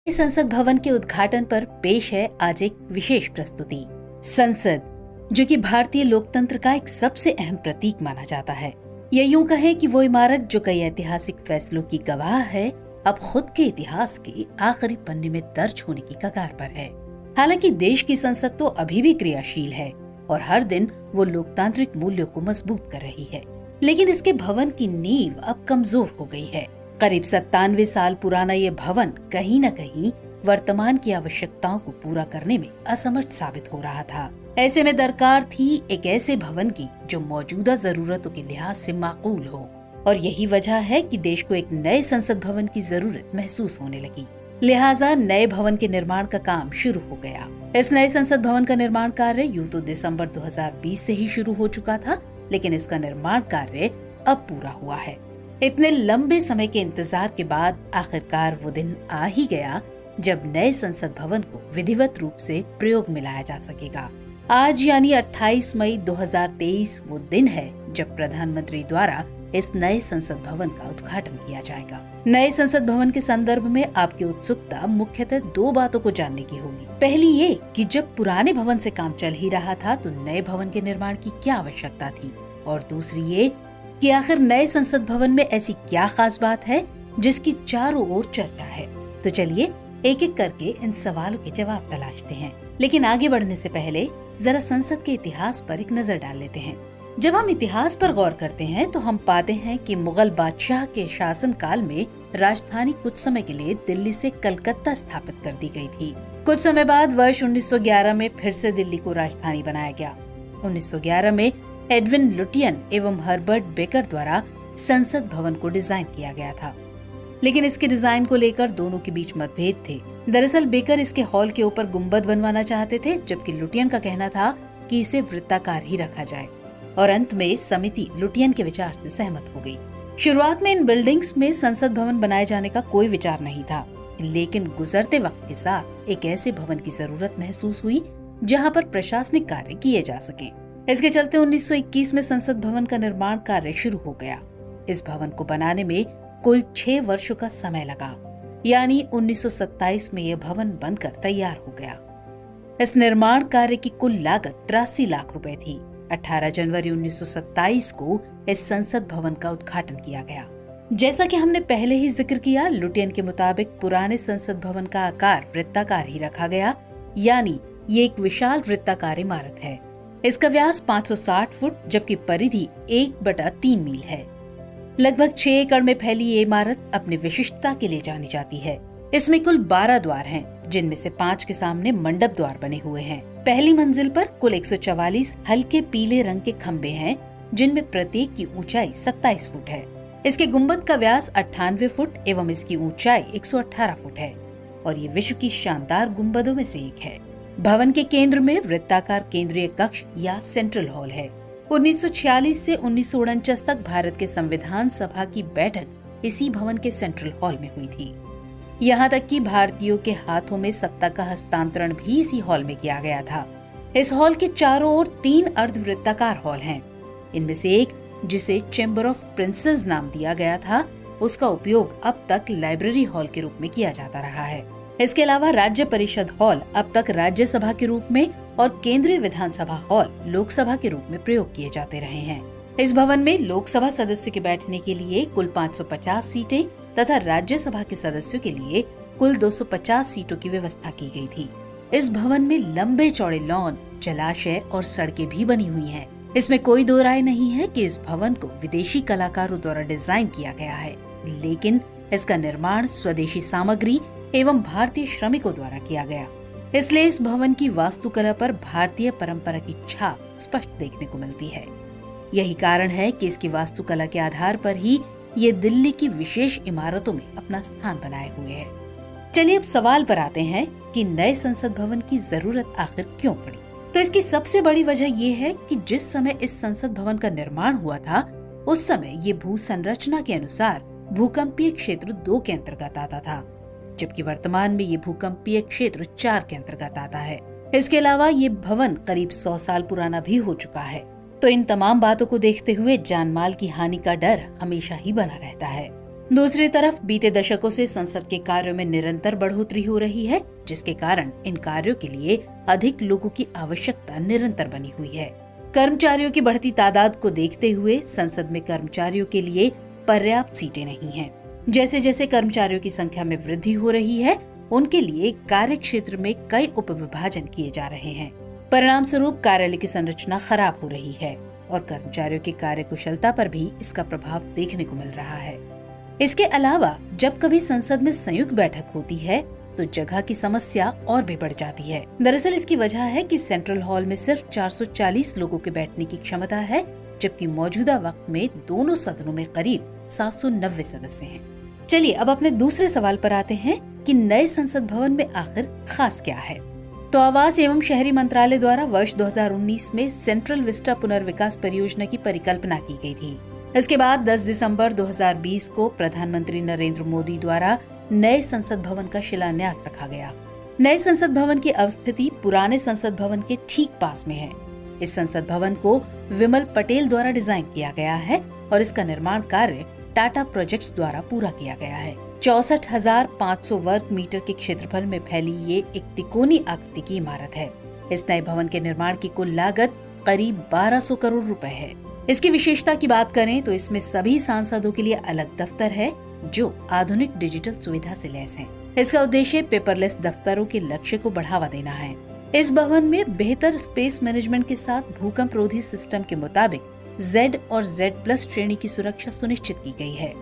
संसद भवन के उद्घाटन पर पेश है आज एक विशेष प्रस्तुति। संसद, जो कि भारतीय लोकतंत्र का एक सबसे अहम प्रतीक माना जाता है। या यूं कहें कि वो इमारत जो कई ऐतिहासिक फैसलों की गवाह है, अब खुद के इतिहास के आखिरी पन्ने में दर्ज होने की कगार पर है। हालांकि देश की संसद तो अभी भी क्रियाशील है और हर दिन वो लोकतांत्रिक मूल्यों को मजबूत कर रही है, लेकिन इसके भवन की नींव अब कमजोर हो गई है। करीब 97 साल पुराना ये भवन कहीं न कहीं वर्तमान की आवश्यकताओं को पूरा करने में असमर्थ साबित हो रहा था। ऐसे में दरकार थी एक ऐसे भवन की जो मौजूदा जरूरतों के लिहाज से माकूल हो, और यही वजह है कि देश को एक नए संसद भवन की जरूरत महसूस होने लगी। लिहाजा नए भवन के निर्माण का काम शुरू हो गया। इस नए संसद भवन का निर्माण कार्य यूं तो दिसंबर 2020 से ही शुरू हो चुका था, लेकिन इसका निर्माण कार्य अब पूरा हुआ है। इतने लंबे समय के इंतजार के बाद आखिरकार वो दिन आ ही गया जब नए संसद भवन को विधिवत रूप से प्रयोग में लाया जा सकेगा। आज यानी 28 मई 2023 वो दिन है जब प्रधानमंत्री द्वारा इस नए संसद भवन का उद्घाटन किया जाएगा। नए संसद भवन के संदर्भ में आपकी उत्सुकता मुख्यतः दो बातों को जानने की होगी। पहली ये कि जब पुराने भवन से काम चल ही रहा था तो नए भवन के निर्माण की क्या आवश्यकता थी, और दूसरी ये कि आखिर नए संसद भवन में ऐसी क्या खास बात है जिसकी चारों ओर चर्चा है। तो चलिए एक एक करके इन सवालों के जवाब तलाशते हैं। लेकिन आगे बढ़ने से पहले जरा संसद के इतिहास पर एक नजर डाल लेते हैं। जब हम इतिहास पर गौर करते हैं तो हम पाते हैं कि मुगल बादशाह के शासन काल में राजधानी कुछ समय के लिए दिल्ली से कलकत्ता स्थापित कर दी गई थी। कुछ समय बाद वर्ष 1911 में फिर से दिल्ली को राजधानी बनाया गया। 1911 में एडविन लुटियन एवं हर्बर्ट बेकर द्वारा संसद भवन को डिजाइन किया गया था, लेकिन इसके डिजाइन को लेकर दोनों के बीच मतभेद थे। दरअसल बेकर इसके हॉल के ऊपर गुंबद बनवाना चाहते थे, जबकि लुटियन का कहना था कि इसे वृत्ताकार ही रखा जाए, और अंत में समिति लुटियन के विचार से सहमत हो गई। शुरुआत में इन बिल्डिंग्स में संसद भवन बनाए जाने का कोई विचार नहीं था, लेकिन गुजरते वक्त के साथ एक ऐसे भवन की जरूरत महसूस हुई जहाँ पर प्रशासनिक कार्य किए जा सके। इसके चलते 1921 में संसद भवन का निर्माण कार्य शुरू हो गया। इस भवन को बनाने में कुल 6 वर्षों का समय लगा, यानी 1927 में यह भवन बनकर तैयार हो गया। इस निर्माण कार्य की कुल लागत 83 लाख रुपए थी। 18 जनवरी 1927 को इस संसद भवन का उद्घाटन किया गया। जैसा कि हमने पहले ही जिक्र किया, लुटियन के मुताबिक पुराने संसद भवन का आकार वृत्ताकार ही रखा गया, यानी ये एक विशाल वृत्ताकार इमारत है। इसका व्यास 560 फुट जबकि परिधि 1/3 मील है। लगभग 6 एकड़ में फैली ये इमारत अपनी विशिष्टता के लिए जानी जाती है। इसमें कुल 12 द्वार हैं, जिनमें से 5 के सामने मंडप द्वार बने हुए हैं। पहली मंजिल पर कुल 144 हल्के पीले रंग के खम्भे हैं, जिनमें प्रत्येक की ऊंचाई 27 फुट है। इसके गुंबद का व्यास 98 फुट एवं इसकी ऊंचाई 118 फुट है, और ये विश्व की शानदार गुंबदों में से एक है। भवन के केंद्र में वृत्ताकार केंद्रीय कक्ष या सेंट्रल हॉल है। 1946 से 1949 तक भारत के संविधान सभा की बैठक इसी भवन के सेंट्रल हॉल में हुई थी। यहाँ तक कि भारतीयों के हाथों में सत्ता का हस्तांतरण भी इसी हॉल में किया गया था। इस हॉल के चारों ओर 3 अर्धवृत्ताकार हॉल हैं। इनमें से एक, जिसे चैम्बर ऑफ प्रिंसेस नाम दिया गया था, उसका उपयोग अब तक लाइब्रेरी हॉल के रूप में किया जाता रहा है। इसके अलावा राज्य परिषद हॉल अब तक राज्यसभा के रूप में और केंद्रीय विधानसभा हॉल लोकसभा के रूप में प्रयोग किए जाते रहे हैं। इस भवन में लोकसभा सदस्यों के बैठने के लिए कुल 550 सीटें तथा राज्यसभा के सदस्यों के लिए कुल 250 सीटों की व्यवस्था की गई थी। इस भवन में लंबे चौड़े लॉन, जलाशय और सड़कें भी बनी हुई हैं। इसमें कोई दो राय नहीं है कि इस भवन को विदेशी कलाकारों द्वारा डिजाइन किया गया है, लेकिन इसका निर्माण स्वदेशी सामग्री एवं भारतीय श्रमिकों द्वारा किया गया। इसलिए इस भवन की वास्तुकला पर भारतीय परंपरा की छाप स्पष्ट देखने को मिलती है। यही कारण है कि इसकी वास्तुकला के आधार पर ही ये दिल्ली की विशेष इमारतों में अपना स्थान बनाए हुए है। चलिए अब सवाल पर आते हैं कि नए संसद भवन की जरूरत आखिर क्यों पड़ी। तो इसकी सबसे बड़ी वजह ये है कि जिस समय इस संसद भवन का निर्माण हुआ था, उस समय ये भू संरचना के अनुसार भूकंपीय क्षेत्र 2 के अंतर्गत आता था, जबकि वर्तमान में ये भूकंपीय क्षेत्र 4 के अंतर्गत आता है। इसके अलावा ये भवन करीब 100 साल पुराना भी हो चुका है। तो इन तमाम बातों को देखते हुए जानमाल की हानि का डर हमेशा ही बना रहता है। दूसरी तरफ बीते दशकों से संसद के कार्यों में निरंतर बढ़ोतरी हो रही है, जिसके कारण इन कार्यों के लिए अधिक लोगों की आवश्यकता निरंतर बनी हुई है। कर्मचारियों की बढ़ती तादाद को देखते हुए संसद में कर्मचारियों के लिए पर्याप्त सीटें नहीं हैं। जैसे जैसे कर्मचारियों की संख्या में वृद्धि हो रही है, उनके लिए कार्य क्षेत्र में कई उपविभाजन किए जा रहे हैं। परिणाम स्वरूप कार्यालय की संरचना खराब हो रही है और कर्मचारियों की कार्यकुशलता पर भी इसका प्रभाव देखने को मिल रहा है। इसके अलावा जब कभी संसद में संयुक्त बैठक होती है तो जगह की समस्या और भी बढ़ जाती है। दरअसल इसकी वजह है कि सेंट्रल हॉल में सिर्फ 440 लोगों के बैठने की क्षमता है, जबकि मौजूदा वक्त में दोनों सदनों में करीब 790 सदस्य हैं। चलिए अब अपने दूसरे सवाल पर आते हैं कि नए संसद भवन में आखिर खास क्या है। तो आवास एवं शहरी मंत्रालय द्वारा वर्ष 2019 में सेंट्रल विस्टा पुनर्विकास परियोजना की परिकल्पना की गई थी। इसके बाद 10 दिसंबर 2020 को प्रधानमंत्री नरेंद्र मोदी द्वारा नए संसद भवन का शिलान्यास रखा गया। नए संसद भवन की अवस्थिति पुराने संसद भवन के ठीक पास में है। इस संसद भवन को विमल पटेल द्वारा डिजाइन किया गया है और इसका निर्माण कार्य टाटा प्रोजेक्ट्स द्वारा पूरा किया गया है। 64,500 वर्ग मीटर के क्षेत्रफल में फैली ये एक तिकोनी आकृति की इमारत है। इस नए भवन के निर्माण की कुल लागत करीब 1200 करोड़ रुपए है। इसकी विशेषता की बात करें तो इसमें सभी सांसदों के लिए अलग दफ्तर है जो आधुनिक डिजिटल सुविधा से लैस हैं। इसका उद्देश्य पेपरलेस दफ्तरों के लक्ष्य को बढ़ावा देना है। इस भवन में बेहतर स्पेस मैनेजमेंट के साथ भूकंप रोधी सिस्टम के मुताबिक Z और Z+ श्रेणी की सुरक्षा सुनिश्चित की गई है।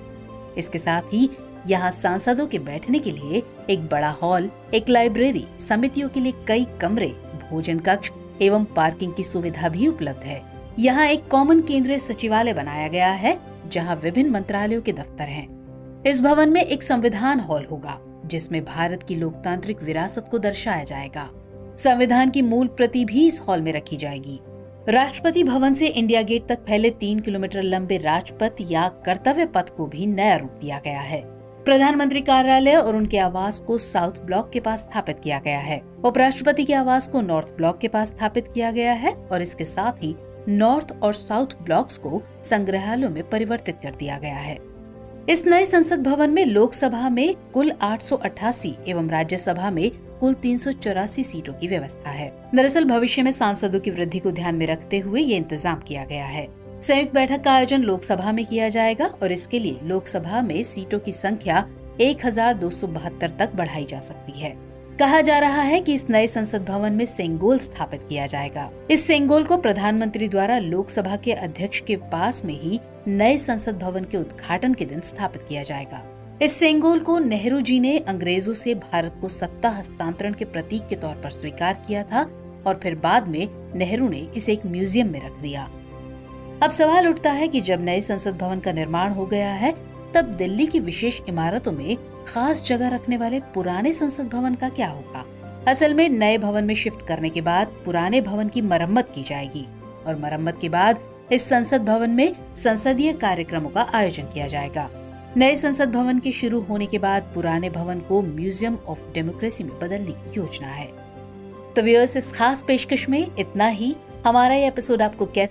इसके साथ ही यहाँ सांसदों के बैठने के लिए एक बड़ा हॉल, एक लाइब्रेरी, समितियों के लिए कई कमरे, भोजन कक्ष एवं पार्किंग की सुविधा भी उपलब्ध है। यहाँ एक कॉमन केंद्रीय सचिवालय बनाया गया है जहाँ विभिन्न मंत्रालयों के दफ्तर हैं। इस भवन में एक संविधान हॉल होगा जिसमें भारत की लोकतांत्रिक विरासत को दर्शाया जाएगा। संविधान की मूल प्रति भी इस हॉल में रखी जाएगी। राष्ट्रपति भवन से इंडिया गेट तक फैले 3 किलोमीटर लंबे राजपथ या कर्तव्य पथ को भी नया रूप दिया गया है। प्रधानमंत्री कार्यालय और उनके आवास को साउथ ब्लॉक के पास स्थापित किया गया है। उपराष्ट्रपति के आवास को नॉर्थ ब्लॉक के पास स्थापित किया गया है और इसके साथ ही नॉर्थ और साउथ ब्लॉक्स को संग्रहालयों में परिवर्तित कर दिया गया है। इस नए संसद भवन में लोकसभा में कुल 888 एवं राज्यसभा में कुल 384 सीटों की व्यवस्था है। दरअसल भविष्य में सांसदों की वृद्धि को ध्यान में रखते हुए ये इंतजाम किया गया है। संयुक्त बैठक का आयोजन लोकसभा में किया जाएगा और इसके लिए लोकसभा में सीटों की संख्या 1272 तक बढ़ाई जा सकती है। कहा जा रहा है कि इस नए संसद भवन में सेंगोल स्थापित किया जाएगा। इस सेंगोल को प्रधानमंत्री द्वारा लोकसभा के अध्यक्ष के पास में ही नए संसद भवन के उद्घाटन के दिन स्थापित किया जाएगा। इस सेंगोल को नेहरू जी ने अंग्रेजों से भारत को सत्ता हस्तांतरण के प्रतीक के तौर पर स्वीकार किया था और फिर बाद में नेहरू ने इसे एक म्यूजियम में रख दिया। अब सवाल उठता है कि जब नए संसद भवन का निर्माण हो गया है तब दिल्ली की विशेष इमारतों में खास जगह रखने वाले पुराने संसद भवन का क्या होगा। असल में नए भवन में शिफ्ट करने के बाद पुराने भवन की मरम्मत की जाएगी और मरम्मत के बाद इस संसद भवन में संसदीय कार्यक्रमों का आयोजन किया जाएगा। नए संसद भवन के शुरू होने के बाद पुराने भवन को म्यूजियम ऑफ डेमोक्रेसी में बदलने की योजना है। तो व्यूअर्स, इस खास पेशकश में इतना ही। हमारा ये एपिसोड आपको कैसा